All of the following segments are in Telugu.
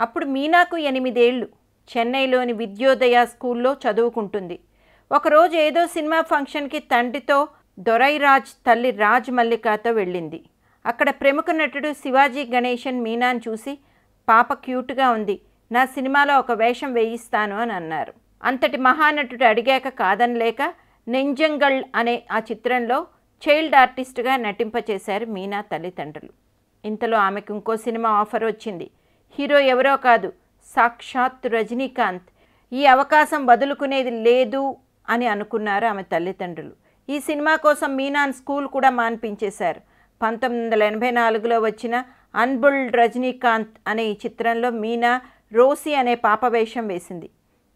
అప్పుడు మీనాకు 8 ఏళ్ళు. చెన్నైలోని విద్యోదయ స్కూల్లో చదువుకుంటుంది. ఒకరోజు ఏదో సినిమా ఫంక్షన్కి తండ్రితో దొరైరాజ్ తల్లి రాజ్ మల్లికాతో వెళ్ళింది. అక్కడ ప్రముఖ నటుడు శివాజీ గణేశన్ మీనాను చూసి, పాప క్యూట్గా ఉంది, నా సినిమాలో ఒక వేషం వేయిస్తాను అని అన్నారు. అంతటి మహానటుడు అడిగాక కాదనలేక నెంజంగల్ అనే ఆ చిత్రంలో చైల్డ్ ఆర్టిస్ట్గా నటింపచేశారు మీనా తల్లిదండ్రులు. ఇంతలో ఆమెకు ఇంకో సినిమా ఆఫర్ వచ్చింది. హీరో ఎవరో కాదు, సాక్షాత్ రజనీకాంత్. ఈ అవకాశం వదులుకునేది లేదు అని అనుకున్నారు ఆమె తల్లిదండ్రులు. ఈ సినిమా కోసం మీనాన్ స్కూల్ కూడా మాన్పించేశారు. 1984లో వచ్చిన అన్బుల్డ్ రజనీకాంత్ అనే ఈ చిత్రంలో మీనా రోసీ అనే పాప వేషం వేసింది.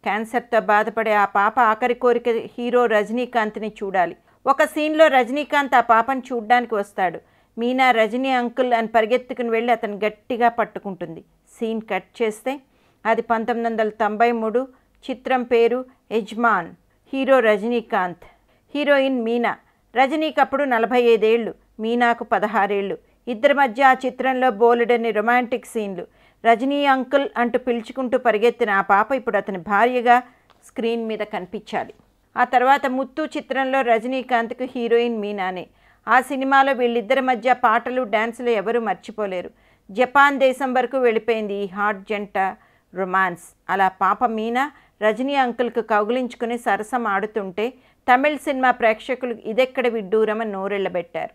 క్యాన్సర్తో బాధపడే ఆ పాప ఆఖరి కోరిక హీరో రజనీకాంత్ని చూడాలి. ఒక సీన్లో రజనీకాంత్ ఆ పాపను చూడ్డానికి వస్తాడు. మీనా రజనీ అంకుల్ అని పరిగెత్తుకుని వెళ్ళి అతను గట్టిగా పట్టుకుంటుంది. సీన్ కట్ చేస్తే అది 1993. చిత్రం పేరు యజమాన్. Hero Rajinikanth, heroine Meena. రజనీకి అప్పుడు 45 ఏళ్ళు, మీనాకు 16 ఏళ్ళు. ఇద్దరి మధ్య ఆ చిత్రంలో బోలెడన్ని రొమాంటిక్ సీన్లు. రజనీ అంకుల్ అంటూ పిలుచుకుంటూ పరిగెత్తిన ఆ పాప ఇప్పుడు అతని భార్యగా స్క్రీన్ మీద కనిపించాలి. ఆ తర్వాత ముత్తు చిత్రంలో రజనీకాంత్కు హీరోయిన్ మీనానే. ఆ సినిమాలో వీళ్ళిద్దరి మధ్య పాటలు డ్యాన్సులు ఎవరూ మర్చిపోలేరు. జపాన్ దేశం వరకు వెళ్ళిపోయింది ఈ హాట్ జంట రొమాన్స్. అలా పాప మీనా రజనీ అంకుల్కు కౌగిలించుకుని సరసం ఆడుతుంటే తమిళ సినిమా ప్రేక్షకులు ఇదెక్కడ విడ్డూరమని నోరెళ్ళబెట్టారు.